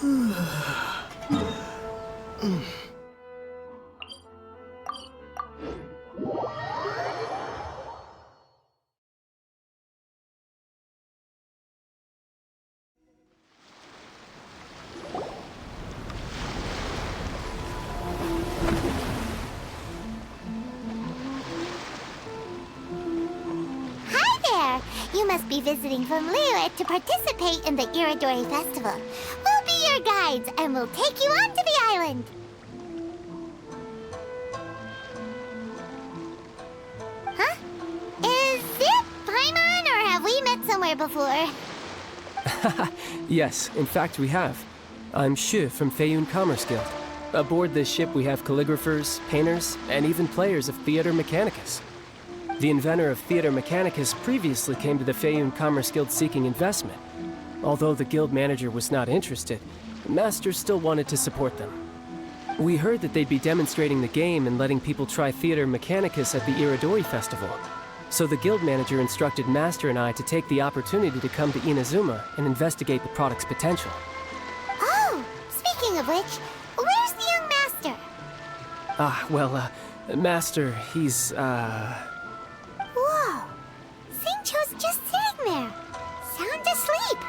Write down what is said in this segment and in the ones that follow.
You must be visiting from Liyue to participate in the Iridori Festival. We'll be your guides, and we'll take you onto the island. Huh? Is it Paimon, or have we met somewhere before? Yes, in fact we have. I'm Shu from Feiyun Commerce Guild. Aboard this ship we have calligraphers, painters, and even players of Theater Mechanicus. The inventor of Theater Mechanicus previously came to the Feiyun Commerce Guild seeking investment. Although the guild manager was not interested, the master still wanted to support them. We heard that they'd be demonstrating the game and letting people try Theater Mechanicus at the Iridori Festival. So the guild manager instructed Master and I to take the opportunity to come to Inazuma and investigate the product's potential. Oh, speaking of which, where's the young master? Master, he's, Whoa! Xingqiu's just sitting there, sound asleep.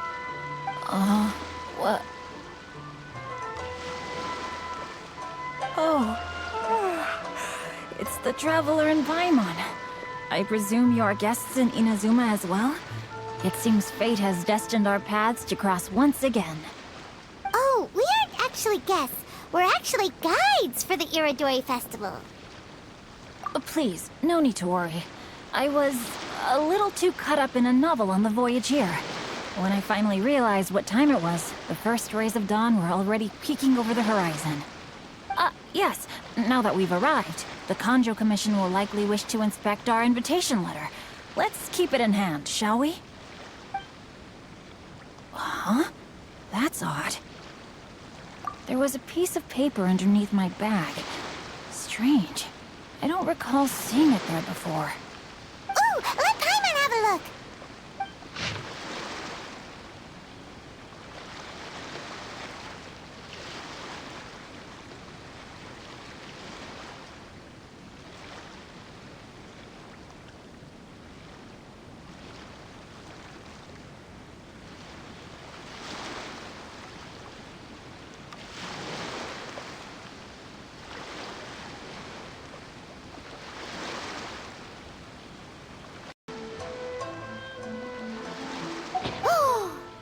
What? Oh, it's the traveler in Paimon. I presume you are guests in Inazuma as well? It seems fate has destined our paths to cross once again. Oh, we aren't actually guests. We're actually guides for the Iridori Festival. Please, no need to worry. I was a little too caught up in a novel on the voyage here. When I finally realized what time it was, the first rays of dawn were already peeking over the horizon. Yes, now that we've arrived, the Kanjo Commission will likely wish to inspect our invitation letter. Let's keep it in hand, shall we? Huh? That's odd. There was a piece of paper underneath my bag. Strange. I don't recall seeing it there before. Ooh, let Paimon have a look!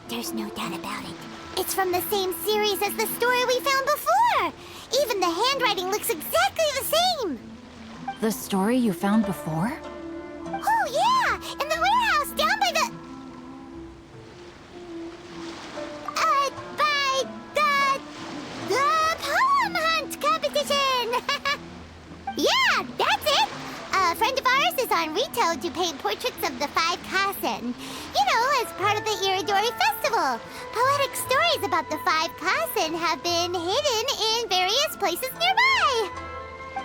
There's no doubt about it. It's from the same series as the story we found before! Even the handwriting looks exactly the same! The story you found before? Oh yeah! In the warehouse down by the... the poem hunt competition! Yeah, that's it! A friend of ours is on Rito to paint portraits of the 5 Kasen. You know, as part of the Iridori Festival. Poetic stories about the 5 Kasen have been hidden in various places nearby.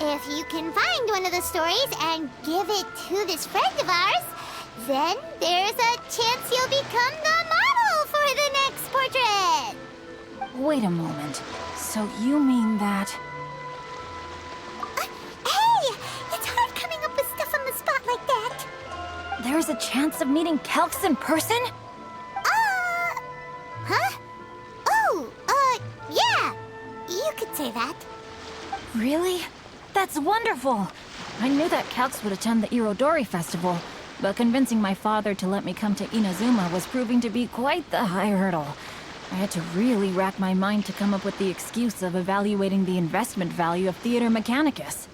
If you can find one of the stories and give it to this friend of ours, then there's a chance you'll become the model for the next portrait. Wait a moment. So you mean that... Hey! It's hard coming up with stuff on the spot like that. There's a chance of meeting Calx in person? Huh? Oh, yeah. You could say that. Really? That's wonderful! I knew that Calx would attend the Irodori Festival, but convincing my father to let me come to Inazuma was proving to be quite the high hurdle. I had to really rack my mind to come up with the excuse of evaluating the investment value of Theater Mechanicus.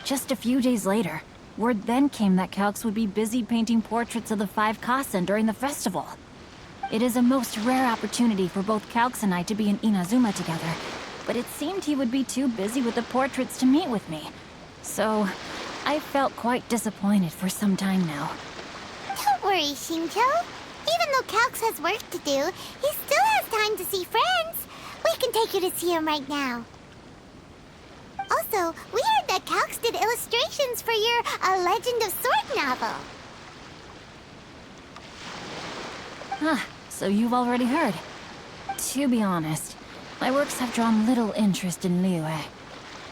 Just a few days later, word then came that Calx would be busy painting portraits of the 5 Kasen during the festival. It is a most rare opportunity for both Calx and I to be in Inazuma together, but it seemed he would be too busy with the portraits to meet with me. So, I felt quite disappointed for some time now. Don't worry, Xingqiu. Even though Calx has work to do, he still has time to see friends. We can take you to see him right now. Also, we heard that Calx did illustrations for your A Legend of Sword novel. So you've already heard. To be honest, My works have drawn little interest in Liyue.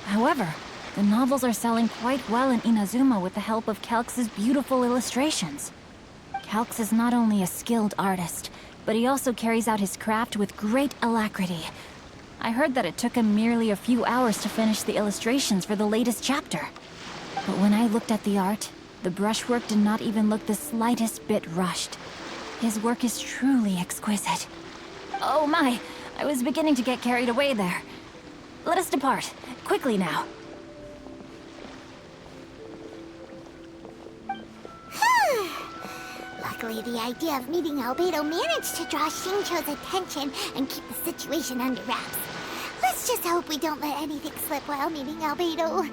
However, the novels are selling quite well in Inazuma with the help of Calx's beautiful illustrations. Calx is not only a skilled artist, but he also carries out his craft with great alacrity. I heard that it took him merely a few hours to finish the illustrations for the latest chapter. But when I looked at the art, the brushwork did not even look the slightest bit rushed. His work is truly exquisite. Oh my, I was beginning to get carried away there. Let us depart, quickly now. Luckily, the idea of meeting Albedo managed to draw Xingqiu's attention and keep the situation under wraps. Let's just hope we don't let anything slip while meeting Albedo.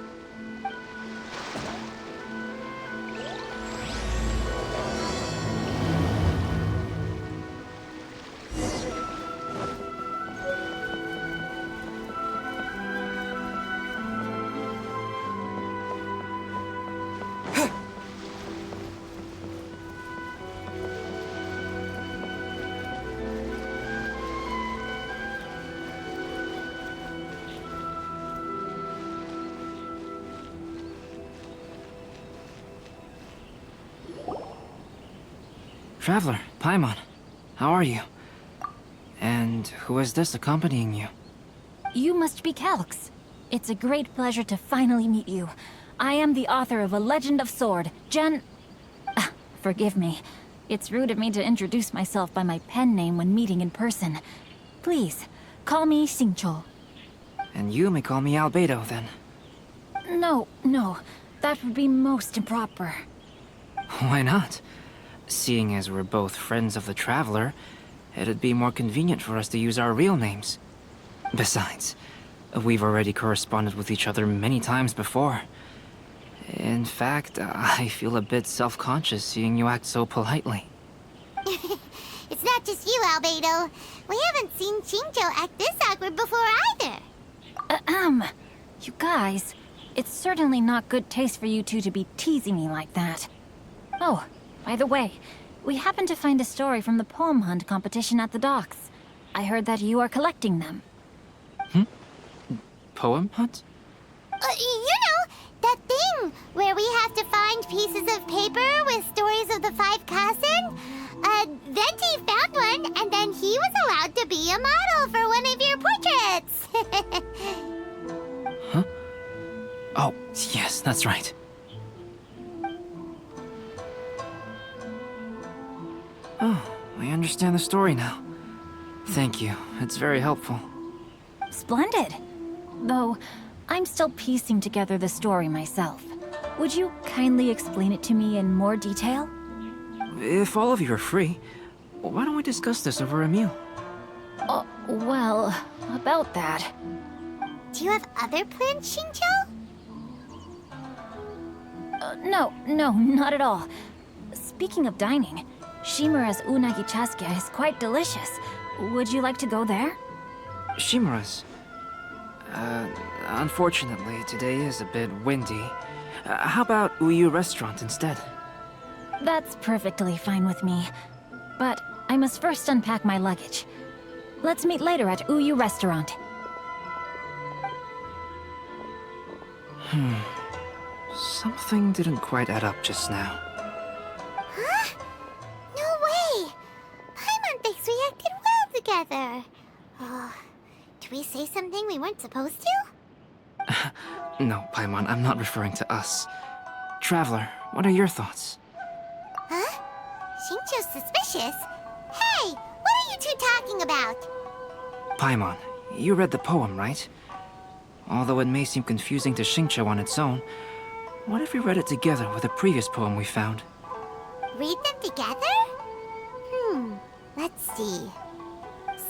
Traveler, Paimon, how are you? And who is this accompanying you? You must be Calx. It's a great pleasure to finally meet you. I am the author of A Legend of Sword, forgive me. It's rude of me to introduce myself by my pen name when meeting in person. Please, call me Xingqiu. And you may call me Albedo, then. No, that would be most improper. Why not? Seeing as we're both friends of the Traveler, it'd be more convenient for us to use our real names. Besides, we've already corresponded with each other many times before. In fact, I feel a bit self-conscious seeing you act so politely. It's not just you, Albedo. We haven't seen Xingqiu act this awkward before either. You guys, it's certainly not good taste for you two to be teasing me like that. Oh, by the way, we happened to find a story from the poem hunt competition at the docks. I heard that you are collecting them. Poem hunt? You know, that thing where we have to find pieces of paper with stories of the 5 Kasen? Venti found one, and then he was allowed to be a model for one of your portraits. Huh? Oh, yes, that's right. Oh, I understand the story now. Thank you. It's very helpful. Splendid. Though, I'm still piecing together the story myself. Would you kindly explain it to me in more detail? If all of you are free, why don't we discuss this over a meal? Well, about that. Do you have other plans, Xingqiu? No, not at all. Speaking of dining, Shimura's unagi chasuke is quite delicious. Would you like to go there? Shimura's. Unfortunately, today is a bit windy. How about Uyu Restaurant instead? That's perfectly fine with me. But I must first unpack my luggage. Let's meet later at Uyu Restaurant. Something didn't quite add up just now. Huh? No way! Paimon thinks we acted well together. Oh, did we say something we weren't supposed to? No, Paimon, I'm not referring to us. Traveler, what are your thoughts? Huh? Xingqiu's suspicious? Hey, what are you two talking about? Paimon, you read the poem, right? Although it may seem confusing to Xingqiu on its own, what if we read it together with a previous poem we found? Read them together? Let's see.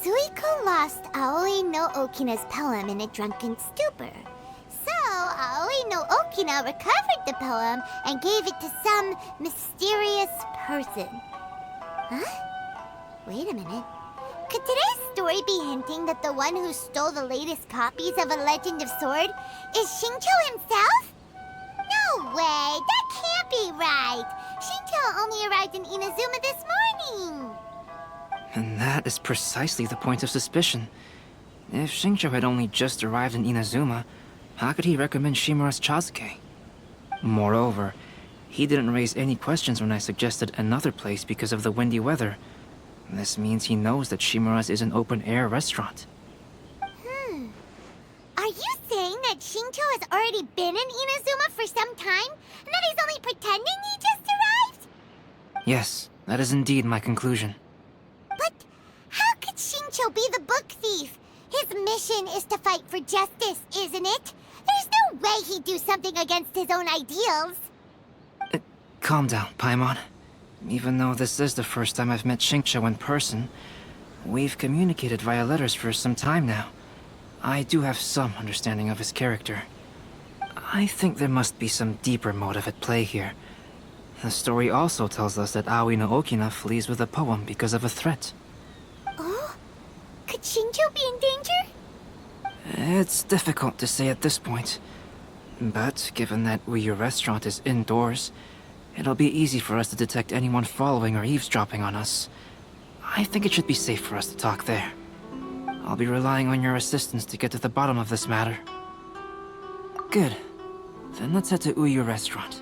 Suiko lost Aoi no Okina's poem in a drunken stupor. So, Aoi no Okina recovered the poem and gave it to some mysterious person. Huh? Wait a minute. Could today's story be hinting that the one who stole the latest copies of A Legend of Sword is Xingqiu himself? No way! That can't be right! Xingqiu only arrived in Inazuma this morning! And that is precisely the point of suspicion. If Xingqiu had only just arrived in Inazuma, how could he recommend Shimura's Chazuke? Moreover, he didn't raise any questions when I suggested another place because of the windy weather. This means he knows that Shimura's is an open-air restaurant. Are you saying that Shinto has already been in Inazuma for some time, and that he's only pretending he just arrived? Yes, that is indeed my conclusion. But how could Shinto be the book thief? His mission is to fight for justice, isn't it? There's no way he'd do something against his own ideals. Calm down, Paimon. Even though this is the first time I've met Xingqiu in person, we've communicated via letters for some time now. I do have some understanding of his character. I think there must be some deeper motive at play here. The story also tells us that Aoi no Okina flees with a poem because of a threat. Oh? Could Shinto be in danger? It's difficult to say at this point. But given that Uyu Restaurant is indoors, it'll be easy for us to detect anyone following or eavesdropping on us. I think it should be safe for us to talk there. I'll be relying on your assistance to get to the bottom of this matter. Good. Then let's head to Uyu Restaurant.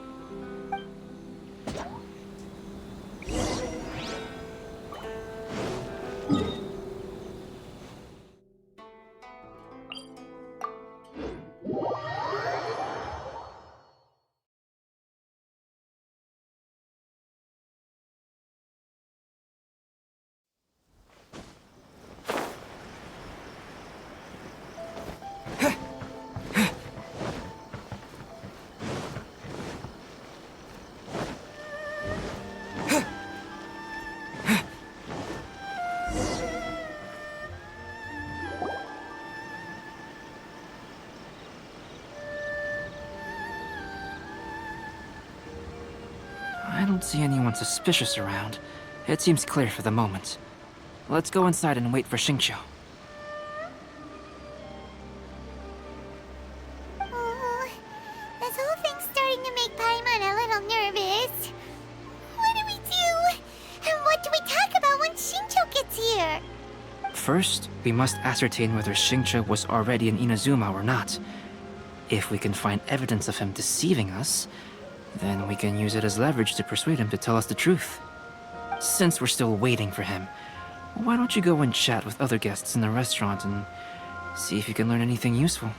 I don't see anyone suspicious around. It seems clear for the moment. Let's go inside and wait for Xingqiu. Oh, this whole thing's starting to make Paimon a little nervous. What do we do? And what do we talk about when Shinto gets here? First, we must ascertain whether Xingqiu was already in Inazuma or not. If we can find evidence of him deceiving us, then we can use it as leverage to persuade him to tell us the truth. Since we're still waiting for him, why don't you go and chat with other guests in the restaurant and see if you can learn anything useful?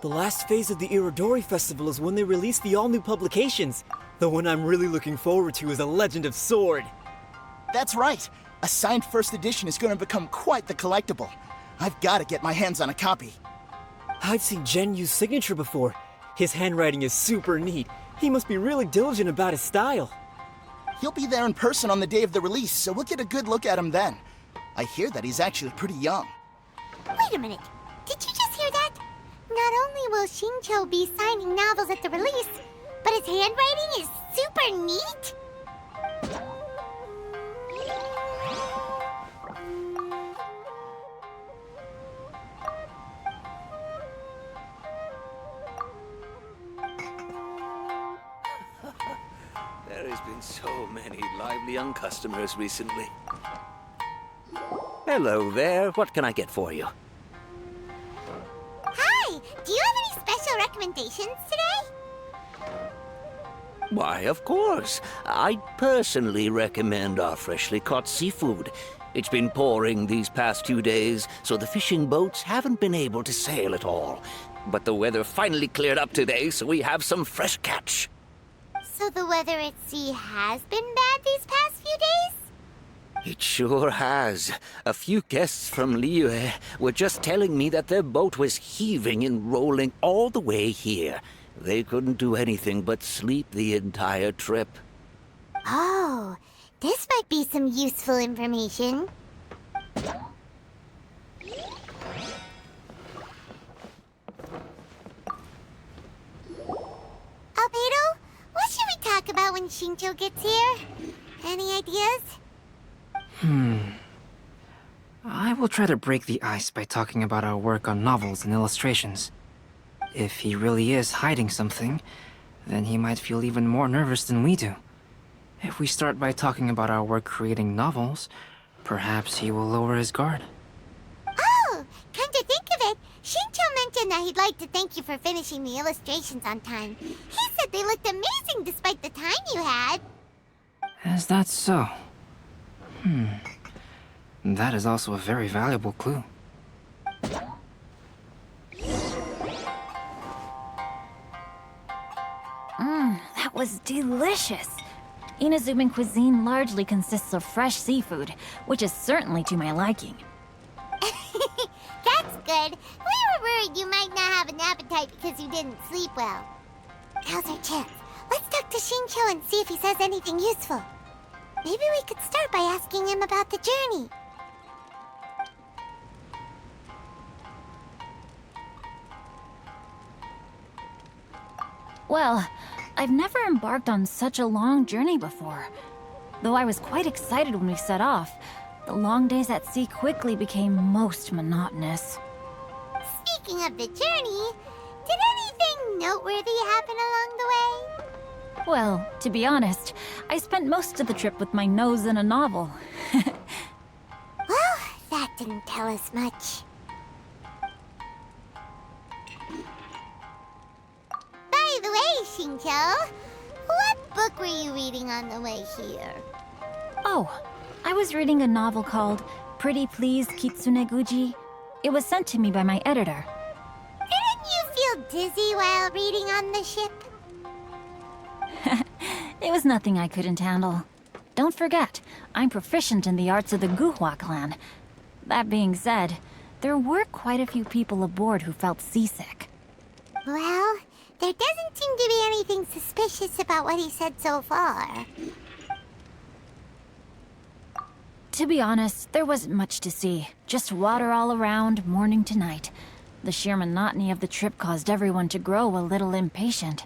The last phase of the Irodori Festival is when they release the all-new publications. The one I'm really looking forward to is A Legend of Sword. That's right. A signed first edition is going to become quite the collectible. I've got to get my hands on a copy. I've seen Genyu's signature before. His handwriting is super neat. He must be really diligent about his style. He'll be there in person on the day of the release, so we'll get a good look at him then. I hear that he's actually pretty young. Wait a minute. Did you just hear that? Not only will Shinto be signing novels at the release, but his handwriting is super neat? There has been so many lively young customers recently. Hello there. What can I get for you? Hi! Do you have any special recommendations today? Why, of course. I personally recommend our freshly caught seafood. It's been pouring these past 2 days, so the fishing boats haven't been able to sail at all. But the weather finally cleared up today, so we have some fresh catch. So the weather at sea has been bad these past few days? It sure has. A few guests from Liyue were just telling me that their boat was heaving and rolling all the way here. They couldn't do anything but sleep the entire trip. Oh, this might be some useful information. when Shincho gets here? Any ideas? I will try to break the ice by talking about our work on novels and illustrations. If he really is hiding something, then he might feel even more nervous than we do. If we start by talking about our work creating novels, perhaps he will lower his guard. Oh, come to think of it, Shincho mentioned that he'd like to thank you for finishing the illustrations on time. He said they looked amazing despite the time you had. Is that so? That is also a very valuable clue. That was delicious. Inazuman cuisine largely consists of fresh seafood, which is certainly to my liking. That's good. We were worried you might not have an appetite because you didn't sleep well. Now's our chance. Let's talk to Shincho and see if he says anything useful. Maybe we could start by asking him about the journey. Well, I've never embarked on such a long journey before. Though I was quite excited when we set off, the long days at sea quickly became most monotonous. Speaking of the journey, did anything noteworthy happen along the way? Well, to be honest, I spent most of the trip with my nose in a novel. Well, that didn't tell us much. By the way, Shincho, what book were you reading on the way here? Oh, I was reading a novel called Pretty Please Kitsune Guji. It was sent to me by my editor. Didn't you feel dizzy while reading on the ship? It was nothing I couldn't handle. Don't forget, I'm proficient in the arts of the Guhua clan. That being said, there were quite a few people aboard who felt seasick. Well, there doesn't seem to be anything suspicious about what he said so far. To be honest, there wasn't much to see. Just water all around, morning to night. The sheer monotony of the trip caused everyone to grow a little impatient.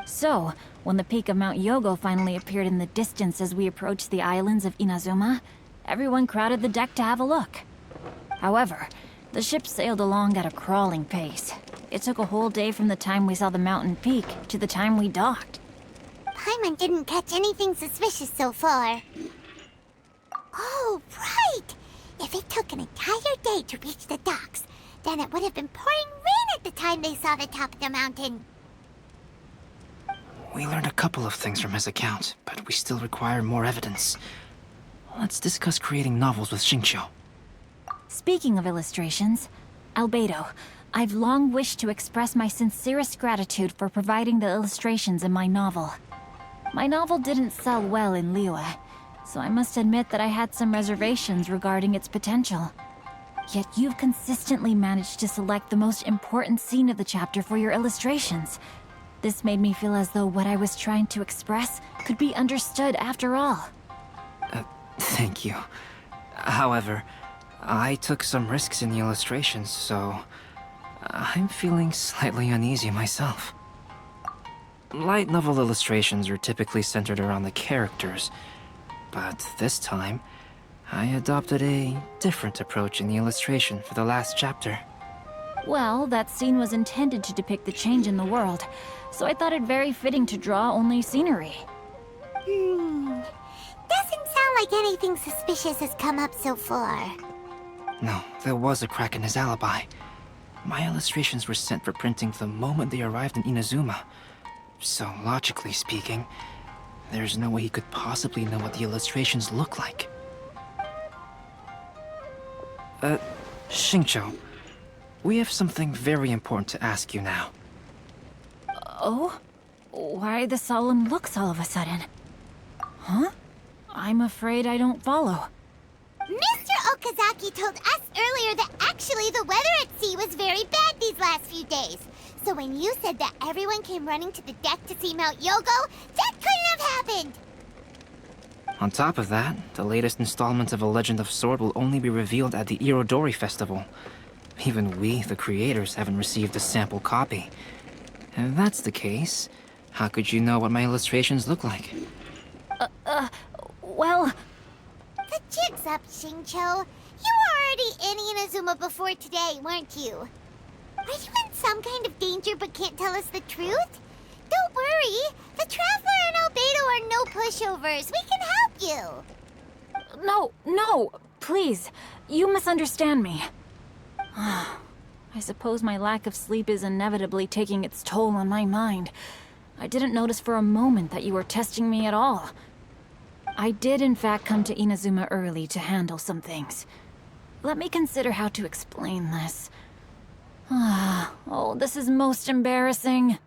So, when the peak of Mount Yogo finally appeared in the distance as we approached the islands of Inazuma, everyone crowded the deck to have a look. However, the ship sailed along at a crawling pace. It took a whole day from the time we saw the mountain peak to the time we docked. Paimon didn't catch anything suspicious so far. Oh, right! If it took an entire day to reach the docks, then it would have been pouring rain at the time they saw the top of the mountain. We learned a couple of things from his account, but we still require more evidence. Let's discuss creating novels with Shincho. Speaking of illustrations, Albedo, I've long wished to express my sincerest gratitude for providing the illustrations in my novel. My novel didn't sell well in Liyue, so I must admit that I had some reservations regarding its potential. Yet you've consistently managed to select the most important scene of the chapter for your illustrations. This made me feel as though what I was trying to express could be understood after all. Thank you. However, I took some risks in the illustrations, so I'm feeling slightly uneasy myself. Light novel illustrations are typically centered around the characters, but this time, I adopted a different approach in the illustration for the last chapter. Well, that scene was intended to depict the change in the world, so I thought it very fitting to draw only scenery. Doesn't sound like anything suspicious has come up so far. No, there was a crack in his alibi. My illustrations were sent for printing the moment they arrived in Inazuma. So, logically speaking, there's no way he could possibly know what the illustrations look like. Shincho, we have something very important to ask you now. Oh? Why the solemn looks all of a sudden? Huh? I'm afraid I don't follow. Mr. Okazaki told us earlier that actually the weather at sea was very bad these last few days. So when you said that everyone came running to the deck to see Mount Yogo, that couldn't have happened! On top of that, the latest installment of A Legend of Sword will only be revealed at the Irodori Festival. Even we, the creators, haven't received a sample copy. And if that's the case, How could you know what my illustrations look like? Well, The jig's up, Shincho. You were already in Inazuma before today, weren't you? Are you in some kind of danger but can't tell us the truth? Don't worry. The Traveler and Albedo are no pushovers. We can help you. no, please. You misunderstand me. I suppose my lack of sleep is inevitably taking its toll on my mind. I didn't notice for a moment that you were testing me at all. I did in fact come to Inazuma early to handle some things. Let me consider how to explain this. Oh, this is most embarrassing.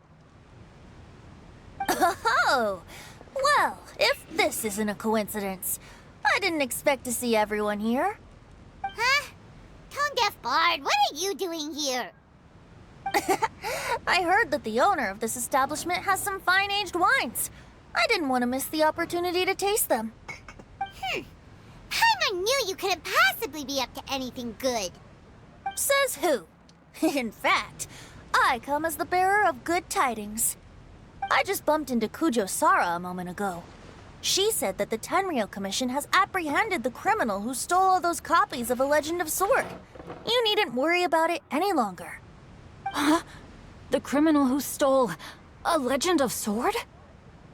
Oh, well, if this isn't a coincidence, I didn't expect to see everyone here. Huh? Tone-deaf Bard, what are you doing here? I heard that the owner of this establishment has some fine-aged wines. I didn't want to miss the opportunity to taste them. Paimon knew you couldn't possibly be up to anything good. Says who? In fact, I come as the bearer of good tidings. I just bumped into Kujo Sara a moment ago. She said that the Tenryou Commission has apprehended the criminal who stole all those copies of A Legend of Sword. You needn't worry about it any longer. Huh? The criminal who stole A Legend of Sword?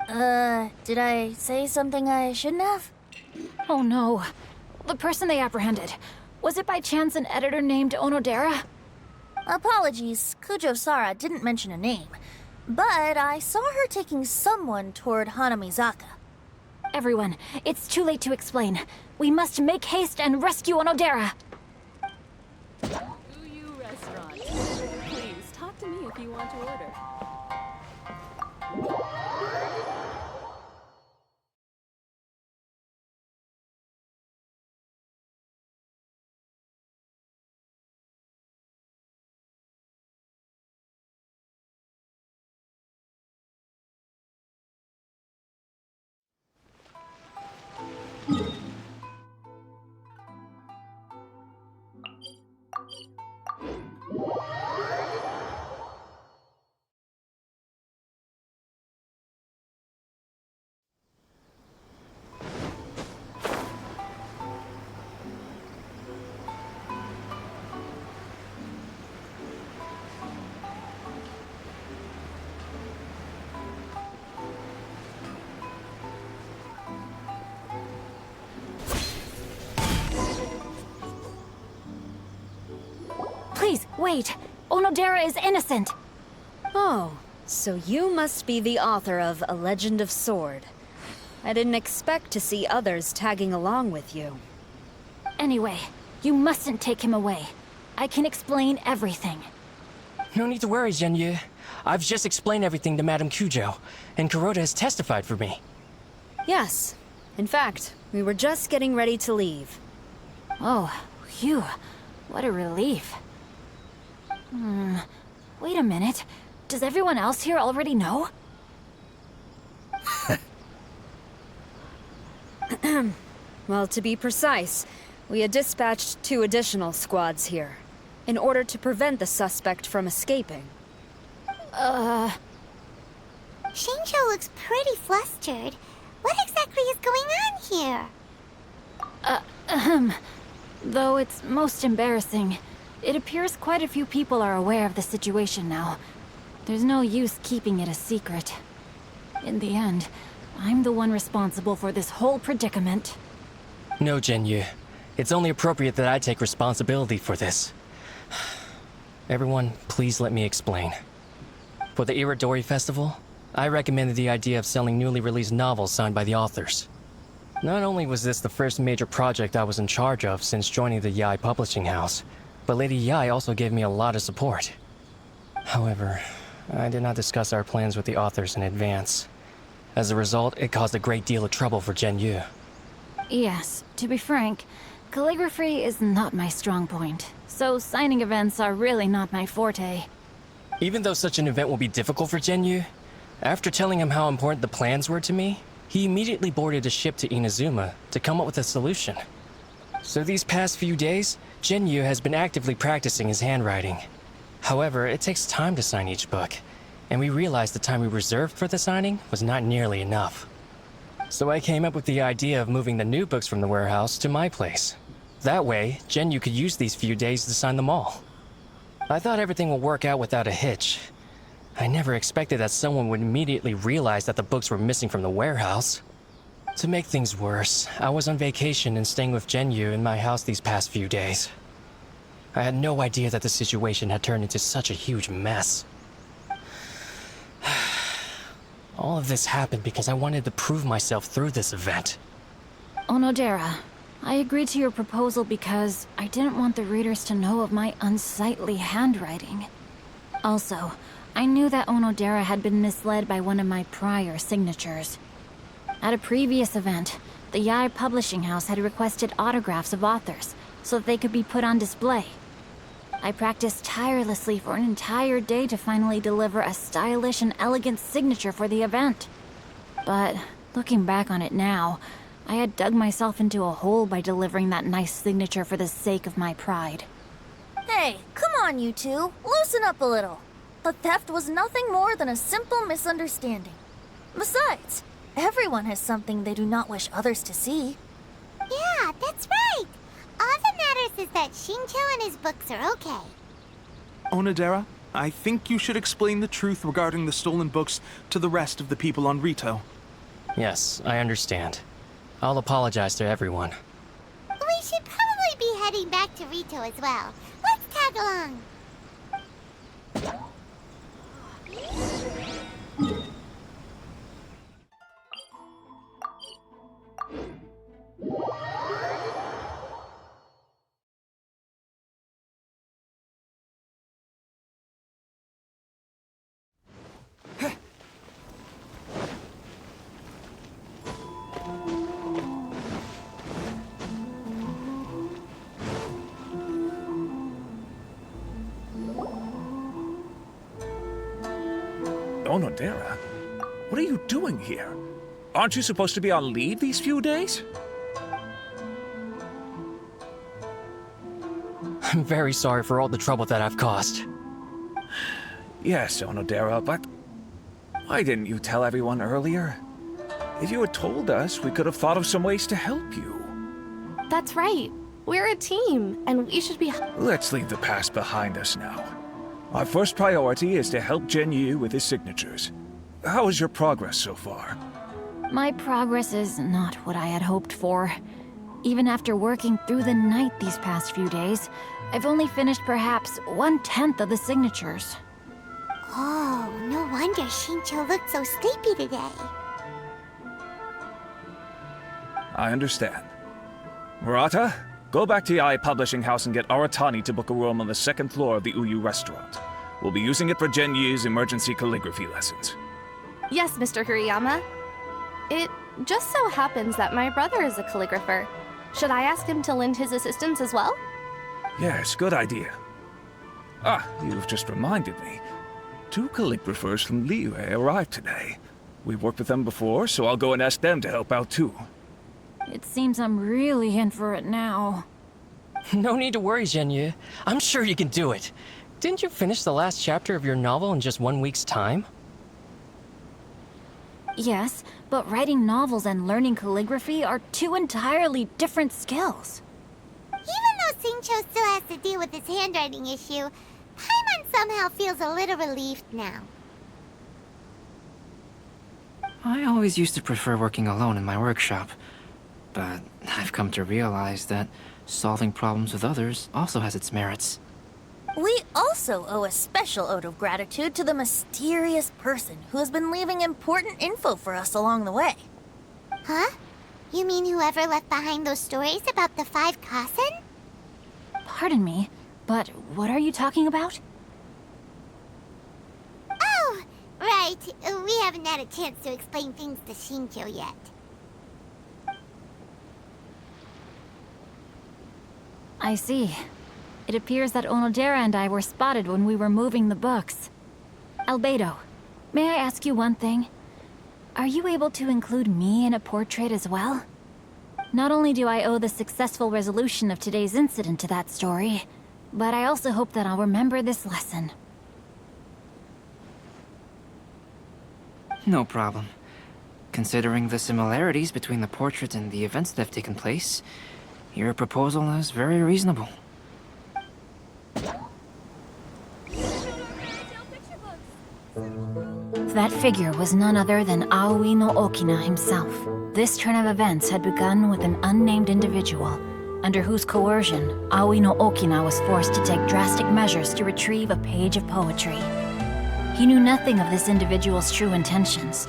Did I say something I shouldn't have? Oh no. The person they apprehended. Was it by chance an editor named Onodera? Apologies, Kujo Sara didn't mention a name. But I saw her taking someone toward Hanamizaka. Everyone, it's too late to explain. We must make haste and rescue Onodera. Uyu Restaurant. Please, talk to me if you want to order. Please, wait. Onodera is innocent. Oh, so you must be the author of A Legend of Sword. I didn't expect to see others tagging along with you. Anyway, you mustn't take him away. I can explain everything. No need to worry, Genyu. I've just explained everything to Madame Kujo, and Kuroda has testified for me. Yes. In fact, we were just getting ready to leave. Oh, phew. What a relief. Wait a minute. Does everyone else here already know? Well, to be precise, we had dispatched 2 additional squads here, in order to prevent the suspect from escaping. Shincho looks pretty flustered. What exactly is going on here? Though it's most embarrassing, it appears quite a few people are aware of the situation now. There's no use keeping it a secret. In the end, I'm the one responsible for this whole predicament. No, Genyu. It's only appropriate that I take responsibility for this. Everyone, please let me explain. For the Irodori Festival, I recommended the idea of selling newly released novels signed by the authors. Not only was this the first major project I was in charge of since joining the Yae publishing house, but Lady Yae also gave me a lot of support. However, I did not discuss our plans with the authors in advance. As a result, it caused a great deal of trouble for Genyu. Yes, to be frank, calligraphy is not my strong point, so signing events are really not my forte. Even though such an event will be difficult for Genyu, after telling him how important the plans were to me, he immediately boarded a ship to Inazuma to come up with a solution. So these past few days, Genyu has been actively practicing his handwriting. However, it takes time to sign each book, and we realized the time we reserved for the signing was not nearly enough. So I came up with the idea of moving the new books from the warehouse to my place. That way, Genyu could use these few days to sign them all. I thought everything would work out without a hitch. I never expected that someone would immediately realize that the books were missing from the warehouse. To make things worse, I was on vacation and staying with Genyu in my house these past few days. I had no idea that the situation had turned into such a huge mess. All of this happened because I wanted to prove myself through this event. Onodera, I agreed to your proposal because I didn't want the readers to know of my unsightly handwriting. Also, I knew that Onodera had been misled by one of my prior signatures. At a previous event, the Yae Publishing House had requested autographs of authors so that they could be put on display. I practiced tirelessly for an entire day to finally deliver a stylish and elegant signature for the event. But looking back on it now, I had dug myself into a hole by delivering that nice signature for the sake of my pride. Hey, come on, you two. Loosen up a little. The theft was nothing more than a simple misunderstanding. Besides, everyone has something they do not wish others to see. Yeah, that's right. All that matters is that Shincho and his books are okay. Onodera, I think you should explain the truth regarding the stolen books to the rest of the people on Rito. Yes, I understand. I'll apologize to everyone. We should probably be heading back to Rito as well. Let's tag along. Onodera, what are you doing here? Aren't you supposed to be on leave these few days? I'm very sorry for all the trouble that I've caused. Yes, Onodera, but why didn't you tell everyone earlier? If you had told us, we could have thought of some ways to help you. That's right. We're a team, and we should be... Let's leave the past behind us now. Our first priority is to help Genyu with his signatures. How is your progress so far? My progress is not what I had hoped for. Even after working through the night these past few days, I've only finished perhaps 1/10 of the signatures. Oh, no wonder Shincho looked so sleepy today. I understand. Murata, go back to Yae Publishing House and get Aratani to book a room on the second floor of the Uyu restaurant. We'll be using it for Genyu's emergency calligraphy lessons. Yes, Mr. Hirayama. It just so happens that my brother is a calligrapher. Should I ask him to lend his assistance as well? Yes, good idea. Ah, you've just reminded me. 2 calligraphers from Liyue arrived today. We've worked with them before, so I'll go and ask them to help out too. It seems I'm really in for it now. No need to worry, Genyu. I'm sure you can do it. Didn't you finish the last chapter of your novel in just 1 week's time? Yes, but writing novels and learning calligraphy are 2 entirely different skills. Even though Shincho still has to deal with his handwriting issue, Paimon somehow feels a little relieved now. I always used to prefer working alone in my workshop, but I've come to realize that solving problems with others also has its merits. We also owe a special ode of gratitude to the mysterious person who has been leaving important info for us along the way. Huh? You mean whoever left behind those stories about the 5 Kasen? Pardon me, but what are you talking about? Oh, right. We haven't had a chance to explain things to Shincho yet. I see. It appears that Onodera and I were spotted when we were moving the books. Albedo, may I ask you one thing? Are you able to include me in a portrait as well? Not only do I owe the successful resolution of today's incident to that story, but I also hope that I'll remember this lesson. No problem. Considering the similarities between the portrait and the events that have taken place, your proposal is very reasonable. That figure was none other than Aoi no Okina himself. This turn of events had begun with an unnamed individual, under whose coercion, Aoi no Okina was forced to take drastic measures to retrieve a page of poetry. He knew nothing of this individual's true intentions.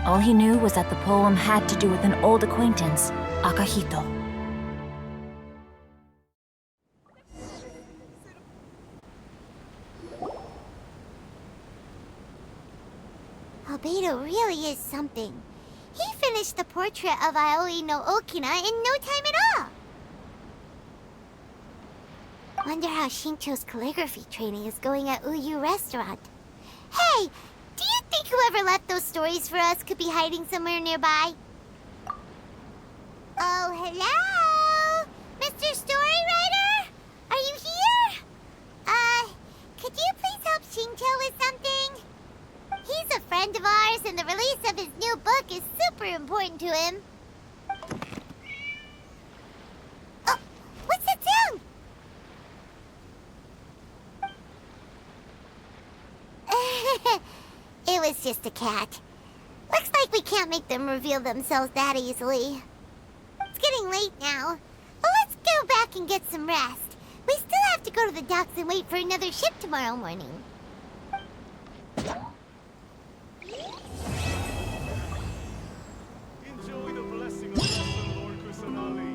All he knew was that the poem had to do with an old acquaintance, Akahito. Albedo really is something. He finished the portrait of Aoi no Okina in no time at all. Wonder how Shincho's calligraphy training is going at Uyu Restaurant. Hey, do you think whoever left those stories for us could be hiding somewhere nearby? Oh, hello? Mr. Storywriter? Are you here? Could you please help Shincho with something? He's a friend of ours, and the release of his new book is super important to him. Oh, what's that sound? It was just a cat. Looks like we can't make them reveal themselves that easily. It's getting late now. Well, let's go back and get some rest. We still have to go to the docks and wait for another ship tomorrow morning. Enjoy the blessing of awesome Lord Kusanali.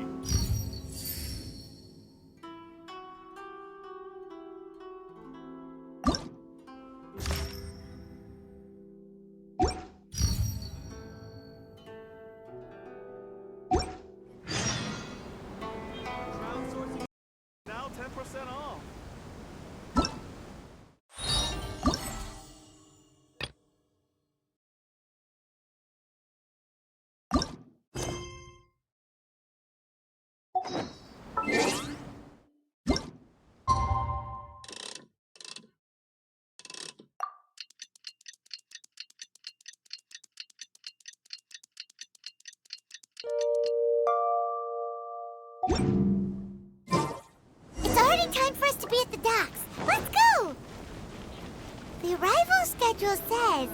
Now 10% off. It's already time for us to be at the docks. Let's go! The arrival schedule says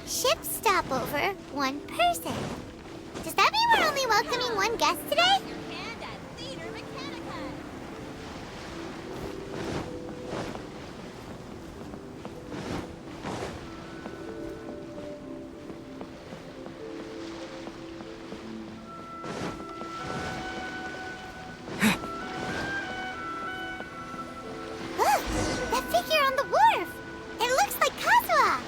ship stopover, 1 person. Does that mean we're only welcoming 1 guest today? Look, that figure on the wharf. It looks like Kazuha.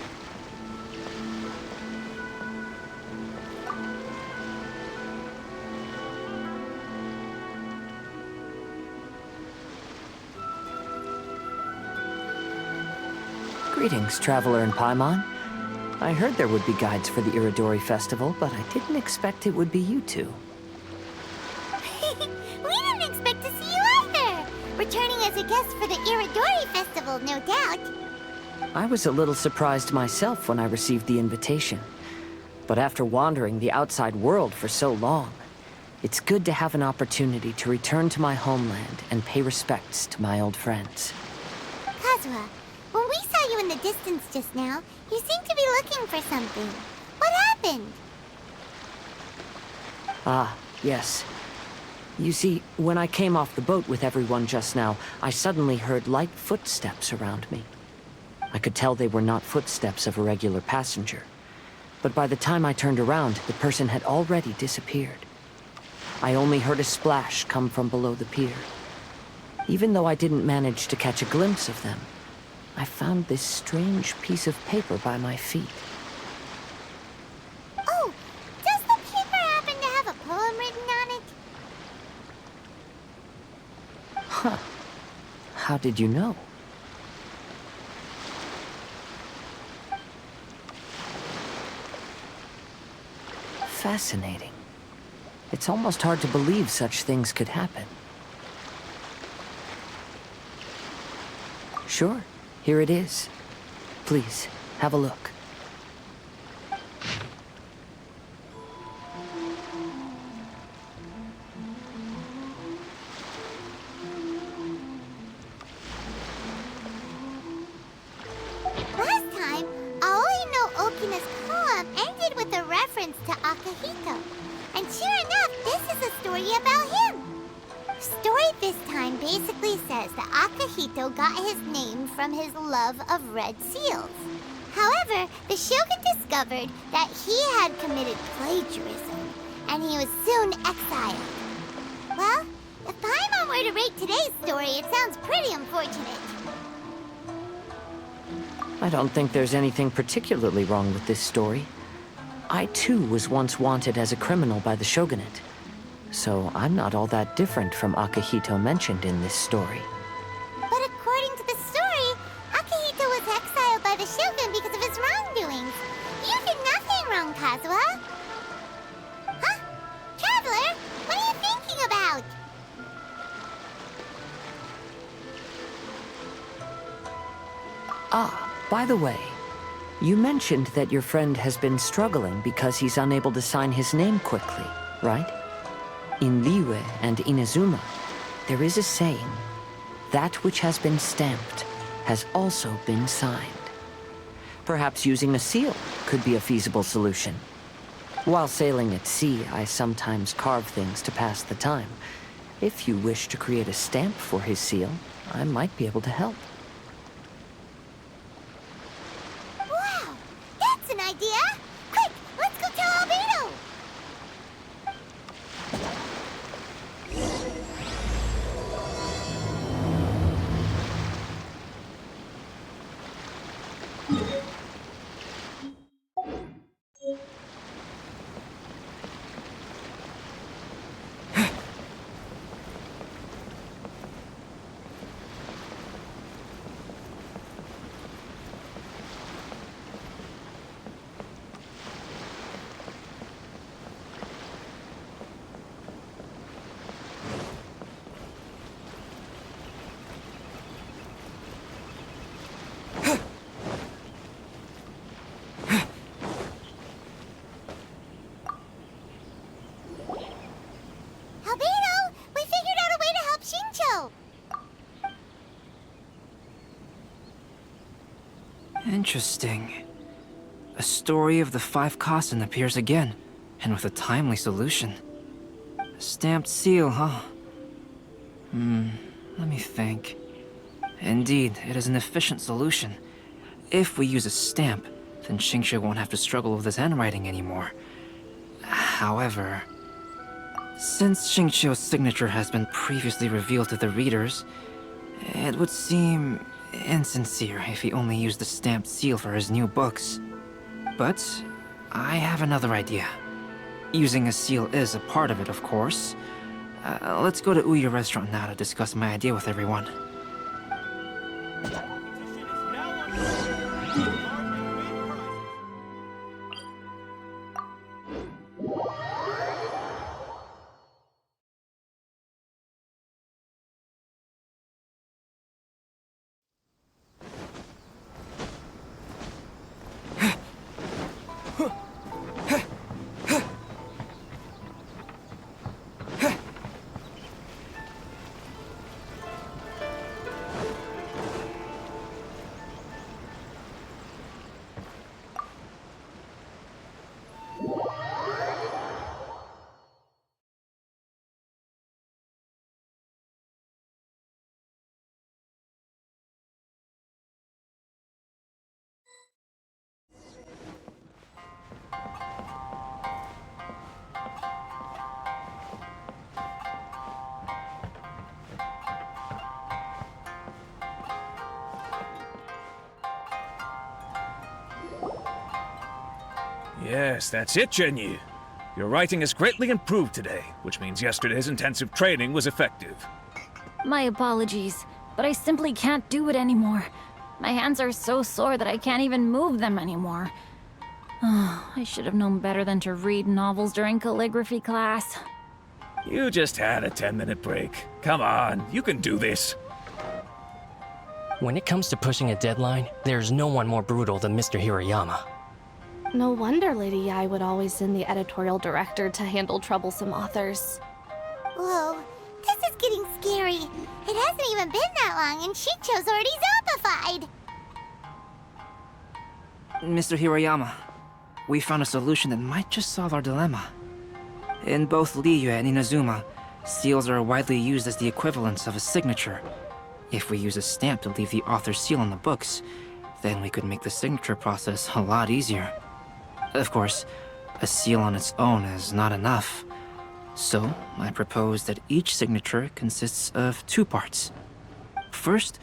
Greetings, traveler in Paimon. I heard there would be guides for the Irodori Festival, but I didn't expect it would be you two. We didn't expect to see you either. Returning as a guest for the Irodori Festival, no doubt. I was a little surprised myself when I received the invitation. But after wandering the outside world for so long, it's good to have an opportunity to return to my homeland and pay respects to my old friends. Kazuha, when we saw you in the distance just now, you seemed to be looking for something. What happened? Ah, yes. You see, when I came off the boat with everyone just now, I suddenly heard light footsteps around me. I could tell they were not footsteps of a regular passenger. But by the time I turned around, the person had already disappeared. I only heard a splash come from below the pier. Even though I didn't manage to catch a glimpse of them, I found this strange piece of paper by my feet. Oh, does the paper happen to have a poem written on it? Huh. How did you know? Fascinating. It's almost hard to believe such things could happen. Sure, here it is. Please, have a look. Akihito. And sure enough, this is a story about him. Story this time basically says that Akihito got his name from his love of red seals. However, the shogun discovered that he had committed plagiarism, and he was soon exiled. Well, if Paimon were to rate today's story, it sounds pretty unfortunate. I don't think there's anything particularly wrong with this story. I too was once wanted as a criminal by the shogunate. So I'm not all that different from Akihito mentioned in this story. But according to the story, Akihito was exiled by the shogun because of his wrongdoings. You did nothing wrong, Kazuha. Huh? Traveler, what are you thinking about? Ah, by the way, you mentioned that your friend has been struggling because he's unable to sign his name quickly, right? In Liyue and Inazuma, there is a saying, that which has been stamped has also been signed. Perhaps using a seal could be a feasible solution. While sailing at sea, I sometimes carve things to pass the time. If you wish to create a stamp for his seal, I might be able to help. Wow, that's an idea! Quick, let's go tell Albedo! Interesting. A story of the 5 Kasen appears again, and with a timely solution. A stamped seal, huh? Let me think. Indeed, it is an efficient solution. If we use a stamp, then Xingqiu won't have to struggle with his handwriting anymore. However, since Xingqiu's signature has been previously revealed to the readers, it would seem insincere if he only used the stamped seal for his new books. But I have another idea. Using a seal is a part of it, of course. Let's go to Uyu Restaurant now to discuss my idea with everyone. Yes, that's it, Genyu. Your writing has greatly improved today, which means yesterday's intensive training was effective. My apologies, but I simply can't do it anymore. My hands are so sore that I can't even move them anymore. I should have known better than to read novels during calligraphy class. You just had a 10-minute break. Come on, you can do this. When it comes to pushing a deadline, there's no one more brutal than Mr. Hirayama. No wonder Lady Yai would always send the editorial director to handle troublesome authors. Whoa, this is getting scary. It hasn't even been that long and Shicho's already zombified. Mr. Hirayama, we found a solution that might just solve our dilemma. In both Liyue and Inazuma, seals are widely used as the equivalents of a signature. If we use a stamp to leave the author's seal on the books, then we could make the signature process a lot easier. Of course, a seal on its own is not enough. So, I propose that each signature consists of 2 parts. First,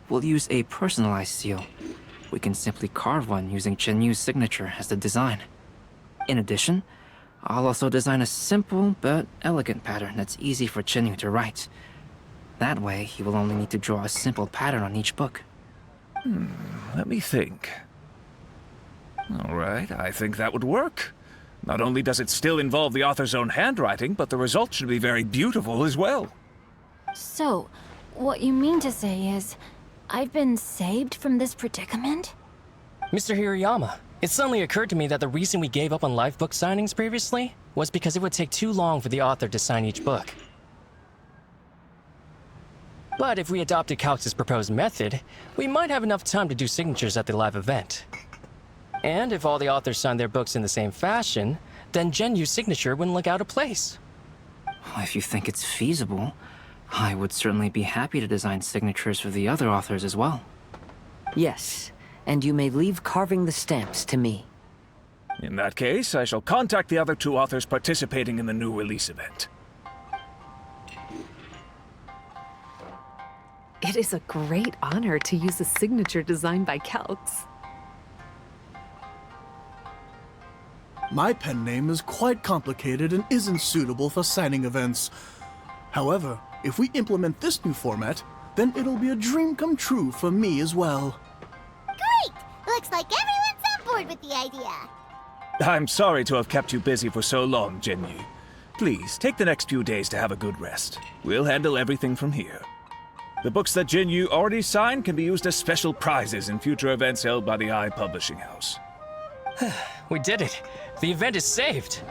we'll use a personalized seal. We can simply carve one using Chenyu's signature as the design. In addition, I'll also design a simple but elegant pattern that's easy for Chenyu to write. That way, he will only need to draw a simple pattern on each book. Let me think. All right, I think that would work. Not only does it still involve the author's own handwriting, but the result should be very beautiful as well. So, what you mean to say is, I've been saved from this predicament? Mr. Hirayama, it suddenly occurred to me that the reason we gave up on live book signings previously was because it would take too long for the author to sign each book. But if we adopted Calx's proposed method, we might have enough time to do signatures at the live event. And if all the authors signed their books in the same fashion, then Genyu's signature wouldn't look out of place. If you think it's feasible, I would certainly be happy to design signatures for the other authors as well. Yes, and you may leave carving the stamps to me. In that case, I shall contact the other 2 authors participating in the new release event. It is a great honor to use a signature designed by Calx. My pen name is quite complicated and isn't suitable for signing events. However, if we implement this new format, then it'll be a dream come true for me as well. Great! Looks like everyone's on board with the idea. I'm sorry to have kept you busy for so long, Genyu. Please, take the next few days to have a good rest. We'll handle everything from here. The books that Genyu already signed can be used as special prizes in future events held by the I Publishing House. We did it! The event is saved!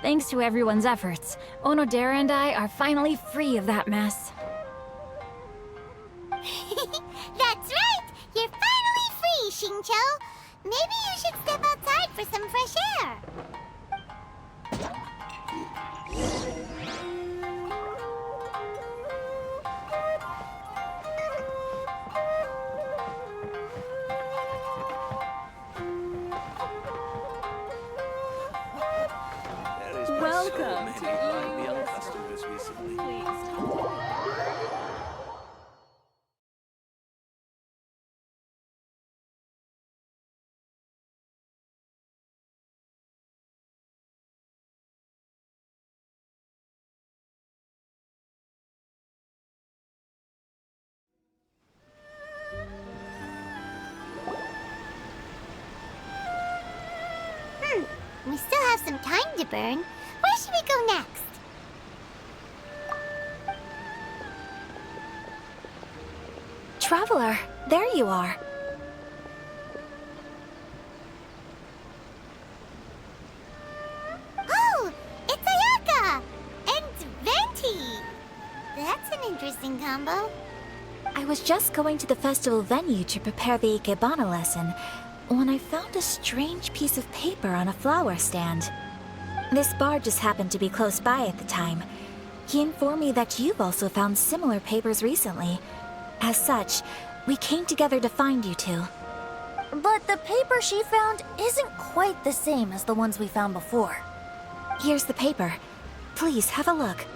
Thanks to everyone's efforts, Onodera and I are finally free of that mess. That's right! You're finally free, Xingqiu! Maybe you should step outside for some fresh air. Welcome to We still have some time to burn. Where should we go next? Traveler, there you are. Oh, it's Ayaka! And Venti! That's an interesting combo. I was just going to the festival venue to prepare the Ikebana lesson when I found a strange piece of paper on a flower stand. This bard just happened to be close by at the time. He informed me that you've also found similar papers recently. As such, we came together to find you two. But the paper she found isn't quite the same as the ones we found before. Here's the paper. Please have a look.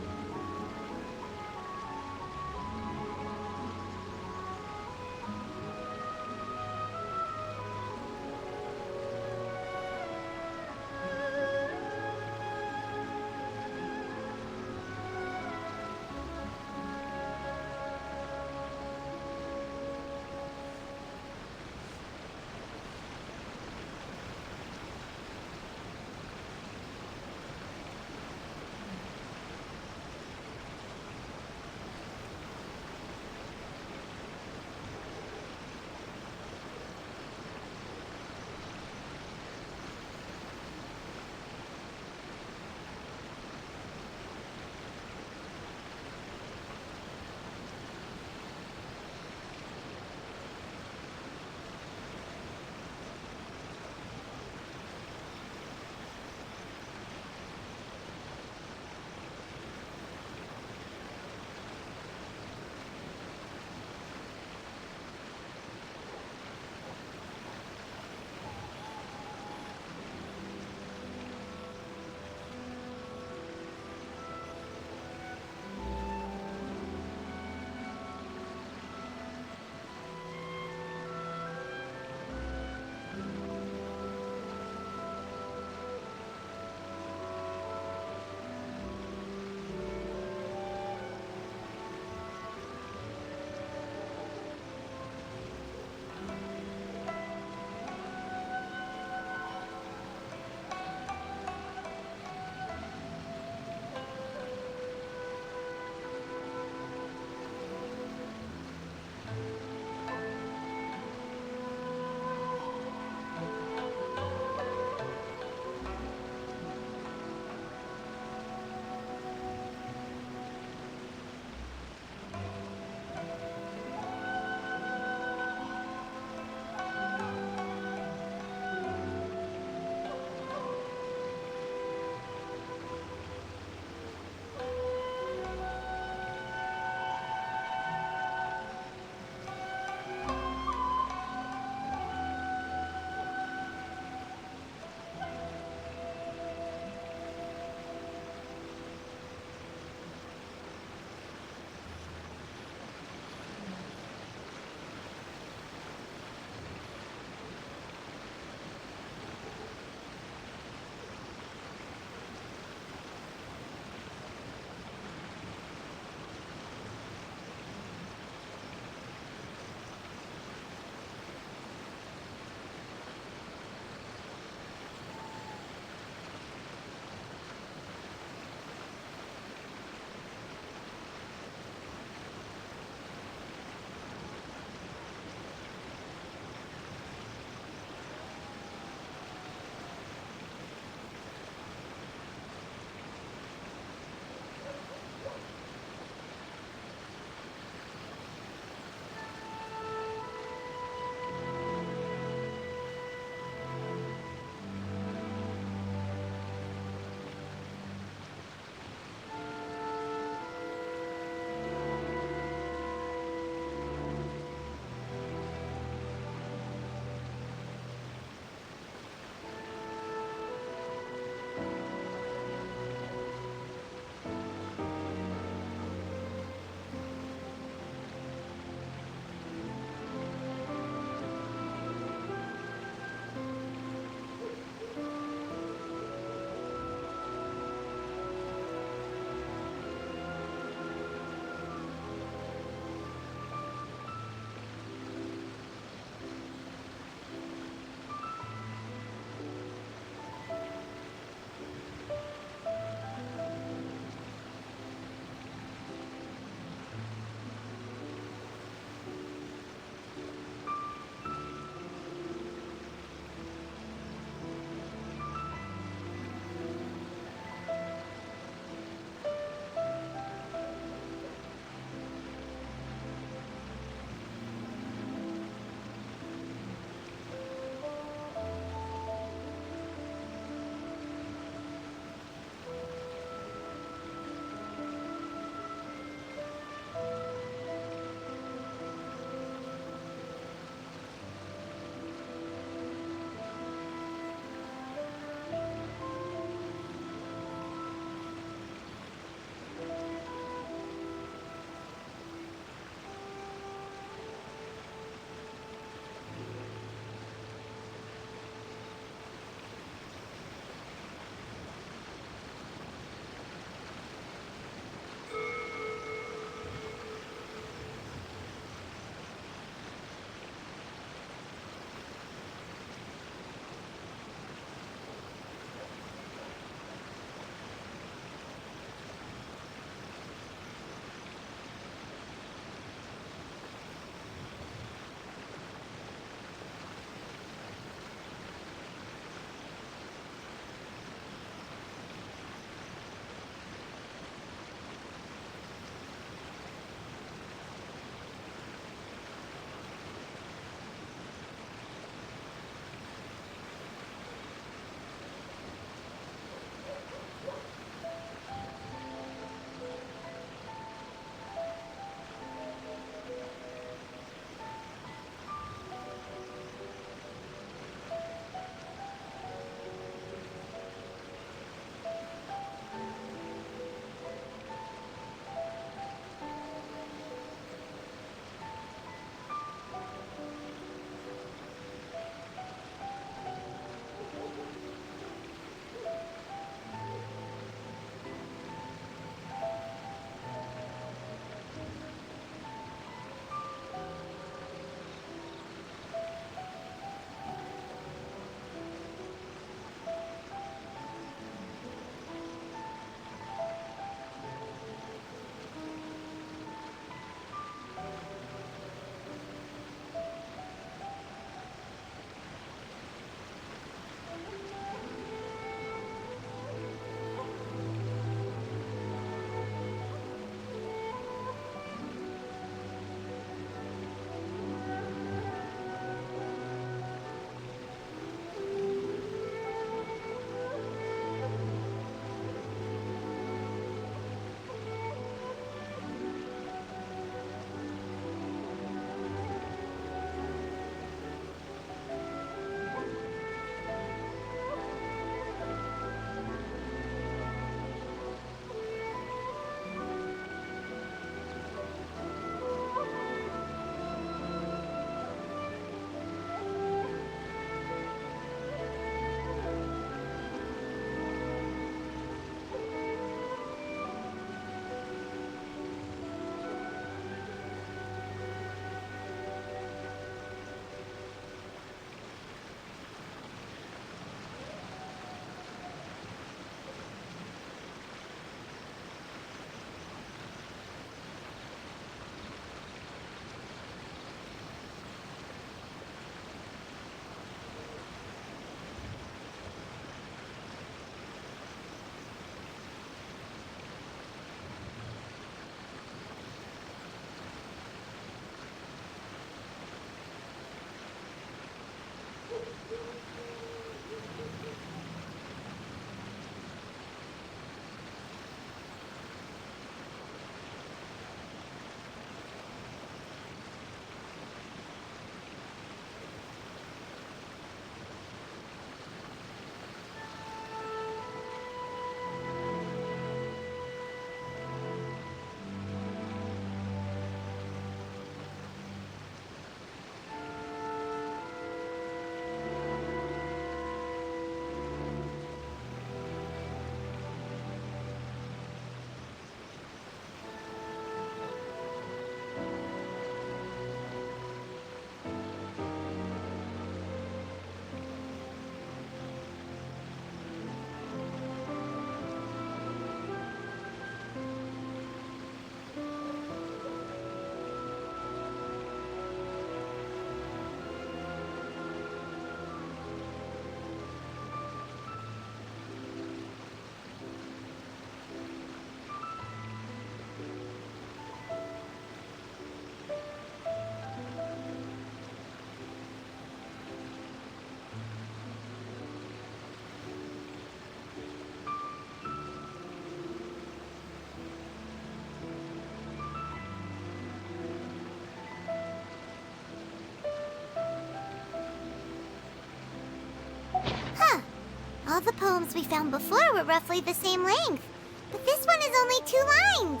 the poems we found before were roughly the same length. But this one is only 2 lines.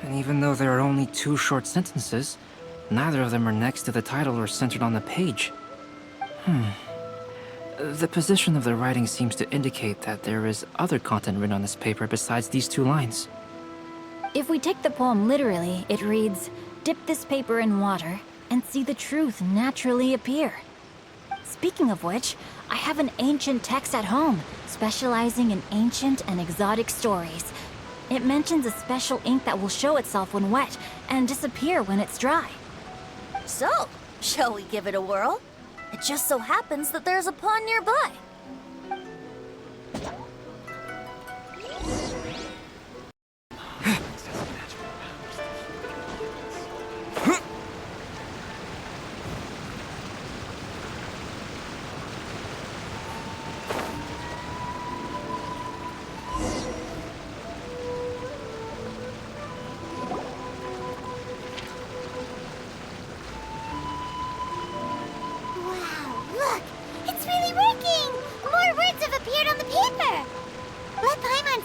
And even though there are only 2 short sentences, neither of them are next to the title or centered on the page. The position of the writing seems to indicate that there is other content written on this paper besides these 2 lines. If we take the poem literally, it reads, "Dip this paper in water and see the truth naturally appear." Speaking of which, I have an ancient text at home, specializing in ancient and exotic stories. It mentions a special ink that will show itself when wet and disappear when it's dry. So, shall we give it a whirl? It just so happens that there's a pond nearby.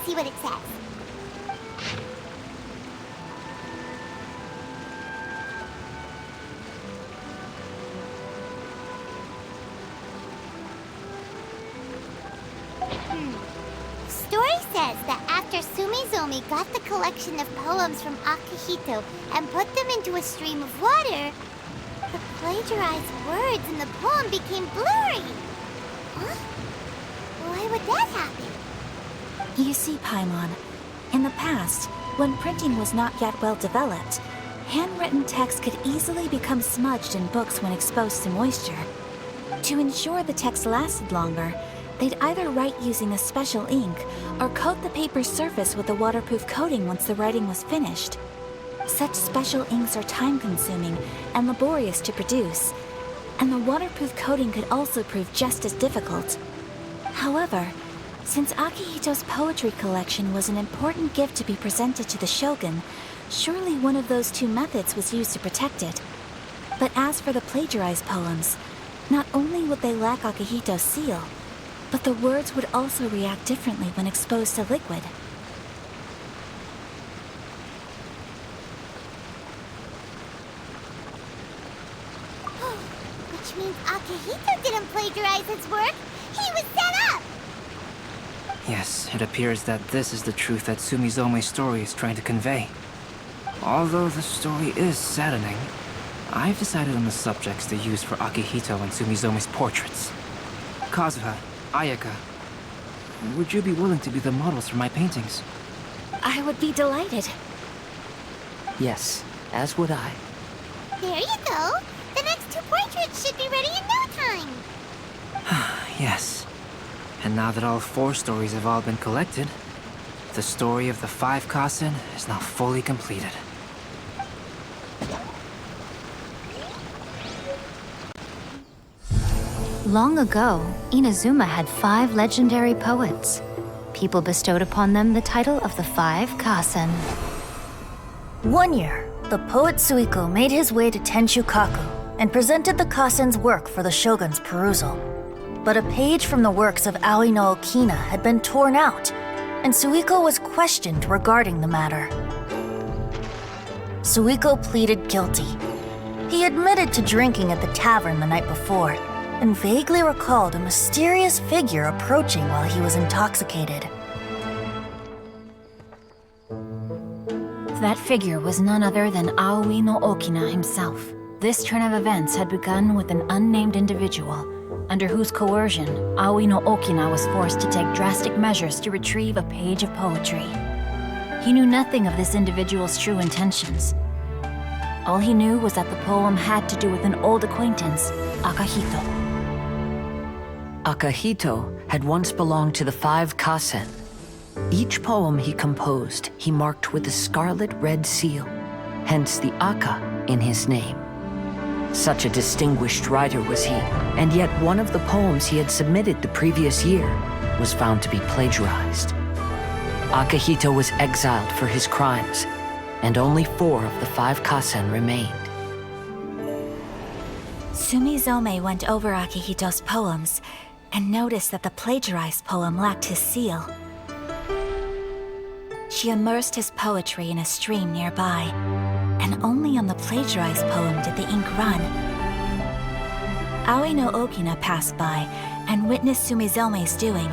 See what it says. Story says that after Sumizomi got the collection of poems from Akihito and put them into a stream of water, the plagiarized words in the poem became blurry. Huh? Why would that happen? You see, Paimon, in the past, when printing was not yet well developed, handwritten text could easily become smudged in books when exposed to moisture. To ensure the text lasted longer, they'd either write using a special ink or coat the paper's surface with a waterproof coating once the writing was finished. Such special inks are time-consuming and laborious to produce, and the waterproof coating could also prove just as difficult. However, since Akihito's poetry collection was an important gift to be presented to the shogun, surely one of those 2 methods was used to protect it. But as for the plagiarized poems, not only would they lack Akihito's seal, but the words would also react differently when exposed to liquid. Which means Akihito didn't plagiarize his work. He was set up! Yes, it appears that this is the truth that Sumizome's story is trying to convey. Although the story is saddening, I've decided on the subjects to use for Akihito and Sumizome's portraits. Kazuha, Ayaka, would you be willing to be the models for my paintings? I would be delighted. Yes, as would I. There you go. The next 2 portraits should be ready in no time. Yes. And now that all 4 stories have all been collected, the story of the 5 Kasen is now fully completed. Long ago, Inazuma had 5 legendary poets. People bestowed upon them the title of the 5 Kasen. One year, the poet Suiko made his way to Tenshukaku and presented the Kasen's work for the shogun's perusal. But a page from the works of Aoi no Okina had been torn out, and Suiko was questioned regarding the matter. Suiko pleaded guilty. He admitted to drinking at the tavern the night before, and vaguely recalled a mysterious figure approaching while he was intoxicated. That figure was none other than Aoi no Okina himself. This turn of events had begun with an unnamed individual, under whose coercion, Aoi no Okina was forced to take drastic measures to retrieve a page of poetry. He knew nothing of this individual's true intentions. All he knew was that the poem had to do with an old acquaintance, Akihito. Akihito had once belonged to the 5 Kasen. Each poem he composed, he marked with a scarlet red seal, hence the Aka in his name. Such a distinguished writer was he, and yet one of the poems he had submitted the previous year was found to be plagiarized. Akihito was exiled for his crimes, and only 4 of the 5 Kasen remained. Sumizome went over Akihito's poems and noticed that the plagiarized poem lacked his seal. She immersed his poetry in a stream nearby, and only on the plagiarized poem did the ink run. Aoi no Okina passed by and witnessed Sumizome's doing,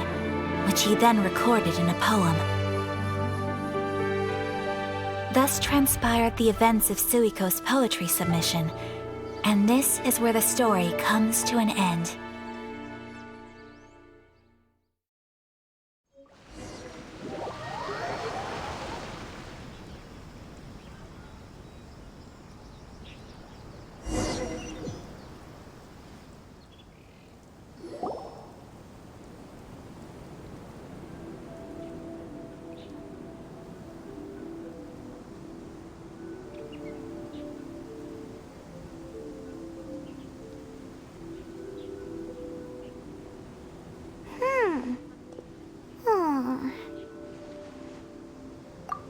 which he then recorded in a poem. Thus transpired the events of Suiko's poetry submission, and this is where the story comes to an end.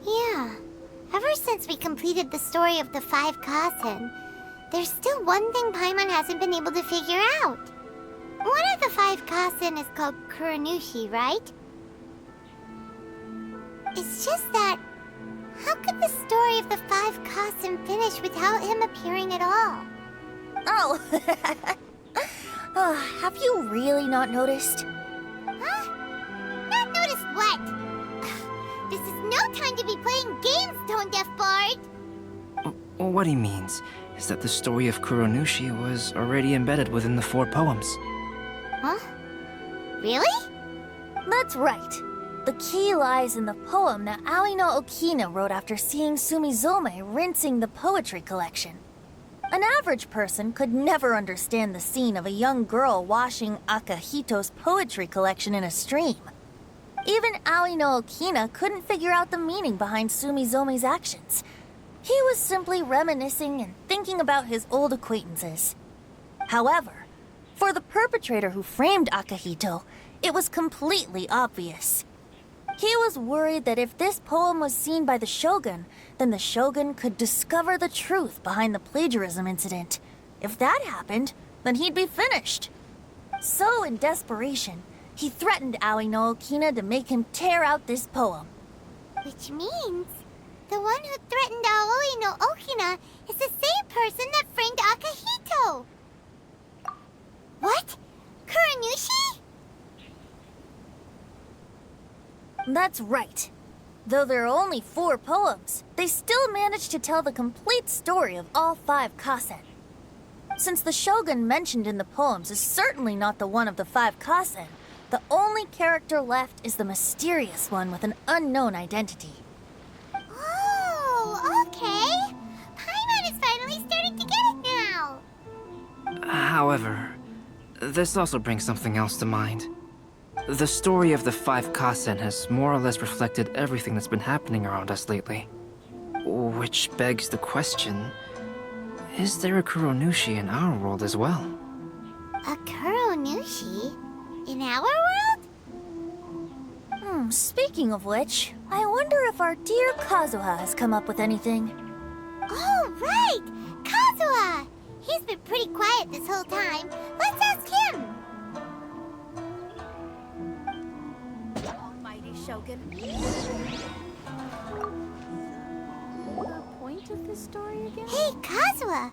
Yeah. Ever since we completed the story of the 5 Kasen, there's still one thing Paimon hasn't been able to figure out. One of the 5 Kasen is called Kuranushi, right? It's just that, how could the story of the 5 Kasen finish without him appearing at all? Oh, have you really not noticed? Huh? Not noticed what? This is no time to be playing games, Tone Deaf Bard! What he means is that the story of Kuranushi was already embedded within the 4 poems. Huh? Really? That's right. The key lies in the poem that Aoi no Okina wrote after seeing Sumizome rinsing the poetry collection. An average person could never understand the scene of a young girl washing Akahito's poetry collection in a stream. Even Aoi no Okina couldn't figure out the meaning behind Sumizome's actions. He was simply reminiscing and thinking about his old acquaintances. However, for the perpetrator who framed Akahito, it was completely obvious. He was worried that if this poem was seen by the Shogun, then the Shogun could discover the truth behind the plagiarism incident. If that happened, then he'd be finished. So, in desperation, he threatened Aoi no Okina to make him tear out this poem. Which means, the one who threatened Aoi no Okina is the same person that framed Akahito! What? Kuranushi? That's right. Though there are only 4 poems, they still managed to tell the complete story of all 5 Kasen. Since the Shogun mentioned in the poems is certainly not the one of the 5 Kasen, the only character left is the mysterious one with an unknown identity. Oh, okay. Paimon is finally starting to get it now. However, this also brings something else to mind. The story of the 5 Kasen has more or less reflected everything that's been happening around us lately. Which begs the question, is there a Kuranushi in our world as well? A Kuranushi? In our world? Speaking of which, I wonder if our dear Kazuha has come up with anything. Oh, right! Kazuha! He's been pretty quiet this whole time. Let's ask him! Almighty Shogun. The point of this story again? Hey, Kazuha!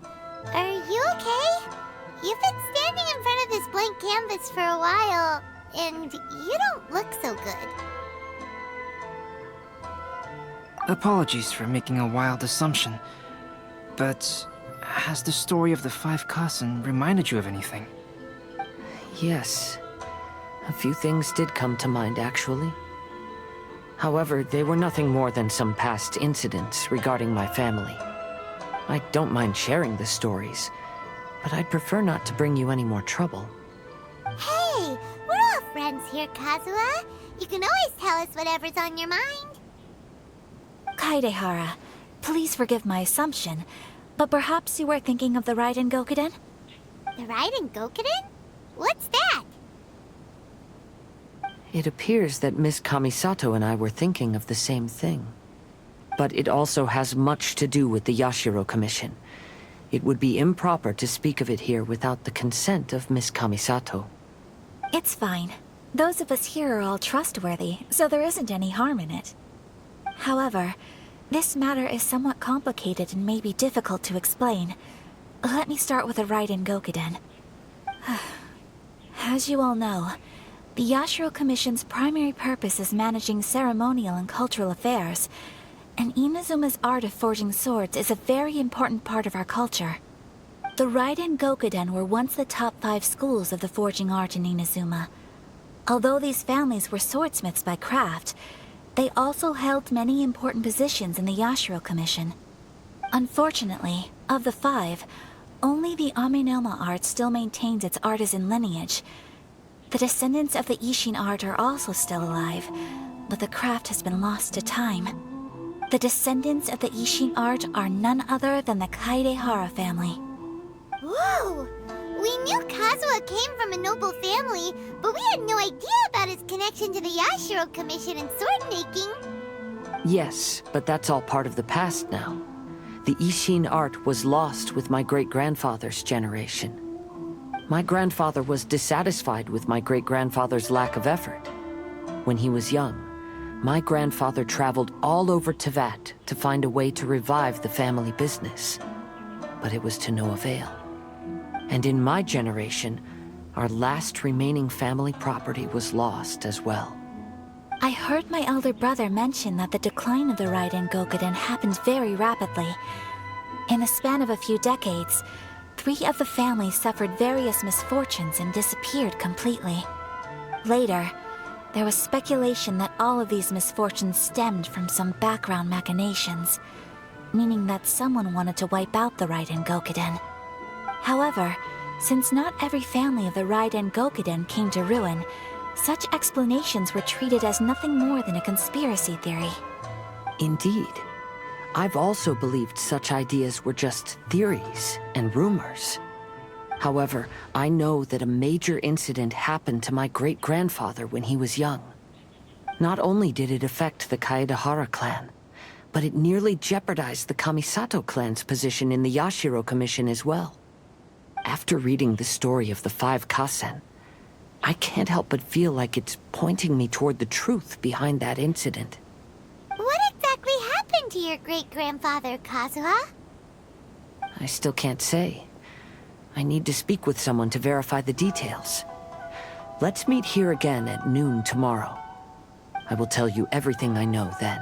Are you okay? You've been standing in front of this blank canvas for a while, and you don't look so good. Apologies for making a wild assumption, but has the story of the 5 Kasen reminded you of anything? Yes. A few things did come to mind, actually. However, they were nothing more than some past incidents regarding my family. I don't mind sharing the stories, but I'd prefer not to bring you any more trouble. Hey, we're all friends here, Kazuha. You can always tell us whatever's on your mind. Kaidehara, please forgive my assumption, but perhaps you were thinking of the Raiden Gokuden? The Raiden Gokuden? What's that? It appears that Miss Kamisato and I were thinking of the same thing. But it also has much to do with the Yashiro Commission. It would be improper to speak of it here without the consent of Miss Kamisato. It's fine. Those of us here are all trustworthy, so there isn't any harm in it. However, this matter is somewhat complicated and may be difficult to explain. Let me start with the Raiden Gokuden. As you all know, the Yashiro Commission's primary purpose is managing ceremonial and cultural affairs, and Inazuma's art of forging swords is a very important part of our culture. The Raiden Gokuden were once the top 5 schools of the forging art in Inazuma. Although these families were swordsmiths by craft, they also held many important positions in the Yashiro Commission. Unfortunately, of the 5, only the Aminoma art still maintains its artisan lineage. The descendants of the Ishin art are also still alive, but the craft has been lost to time. The descendants of the Ishin art are none other than the Kaidehara family. Whoa! We knew Kazuha came from a noble family, but we had no idea about his connection to the Yashiro Commission and sword making. Yes, but that's all part of the past now. The Ishin art was lost with my great-grandfather's generation. My grandfather was dissatisfied with my great-grandfather's lack of effort. When he was young, my grandfather traveled all over Tevat to find a way to revive the family business. But it was to no avail. And in my generation, our last remaining family property was lost as well. I heard my elder brother mention that the decline of the Raiden Gokuden happened very rapidly. In the span of a few decades, 3 of the families suffered various misfortunes and disappeared completely. Later, there was speculation that all of these misfortunes stemmed from some background machinations, meaning that someone wanted to wipe out the Raiden Gokuden. However, since not every family of the Raiden Gokuden came to ruin, such explanations were treated as nothing more than a conspiracy theory. Indeed. I've also believed such ideas were just theories and rumors. However, I know that a major incident happened to my great-grandfather when he was young. Not only did it affect the Kaedehara clan, but it nearly jeopardized the Kamisato clan's position in the Yashiro Commission as well. After reading the story of the 5 Kasen, I can't help but feel like it's pointing me toward the truth behind that incident. What exactly happened to your great-grandfather, Kazuha? I still can't say. I need to speak with someone to verify the details. Let's meet here again at noon tomorrow. I will tell you everything I know then.